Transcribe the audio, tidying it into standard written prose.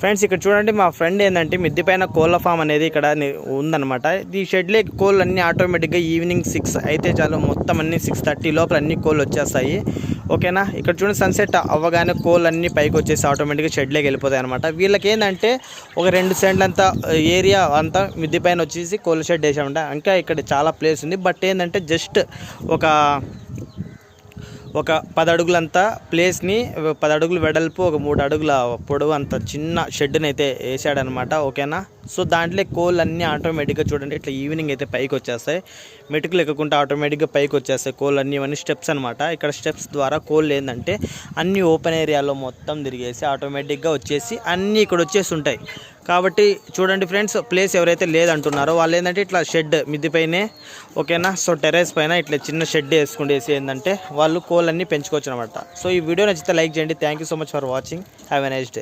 Friends ఇక్కడ చూడండి, మా ఫ్రెండ్ ఏంటంటే మిద్దె పైన కోళ్ళ ఫామ్ అనేది ఇక్కడ ఉందన్నమాట. ఈ షెడ్లే కోళ్ళు అన్నీ ఆటోమేటిక్గా ఈవినింగ్ 6 అయితే చాలు మొత్తం అన్ని 6:30 లోపల అన్ని కోళ్ళు వచ్చేస్తాయి. ఓకేనా, ఇక్కడ చూడండి సన్సెట్ అవ్వగానే కోళ్ళు అన్నీ పైకి వచ్చేసి ఆటోమేటిక్గా షెడ్లోకి వెళ్ళిపోతాయి అనమాట. వీళ్ళకి ఏంటంటే ఒక 2 సెంట్ల అంతా ఏరియా అంతా మిద్దె పైన వచ్చేసి కోళ్ళ షెడ్ వేసామంట. ఇంకా ఇక్కడ చాలా ప్లేస్ ఉంది. బట్ ఏంటంటే జస్ట్ ఒక 10 అడుగులంతా ప్లేస్ని 10 అడుగులు వెడల్పు, ఒక 3 అడుగుల పొడవు అంత చిన్న షెడ్ని అయితే వేసాడనమాట. ఓకేనా, సో దాంట్లో కోళ్ళు అన్నీ ఆటోమేటిక్గా చూడండి ఇట్లా ఈవినింగ్ అయితే పైకి వచ్చేస్తాయి. మెటుకులు ఎక్కకుండా ఆటోమేటిక్గా పైకి వచ్చేస్తాయి కోళ్ళు అన్నీ. ఇవన్నీ స్టెప్స్ అనమాట. ఇక్కడ స్టెప్స్ ద్వారా కోళ్ళు ఏంటంటే అన్ని ఓపెన్ ఏరియాలో మొత్తం తిరిగేసి ఆటోమేటిక్గా వచ్చేసి అన్నీ ఇక్కడ వచ్చేసి ఉంటాయి. కాబట్టి చూడండి ఫ్రెండ్స్, ప్లేస్ ఎవరైతే లేదంటున్నారో వాళ్ళు ఏంటంటే ఇట్లా షెడ్ మిద్దిపైనే, ఓకేనా, సో టెర్రస్ పైన ఇట్లా చిన్న షెడ్ వేసుకుంటేసి ఏంటంటే వాళ్ళు కోళ్ళన్నీ పెంచుకోవచ్చు అనమాట. సో ఈ వీడియో నచ్చితే లైక్ చేయండి. Thank you so much for watching. Have a nice day.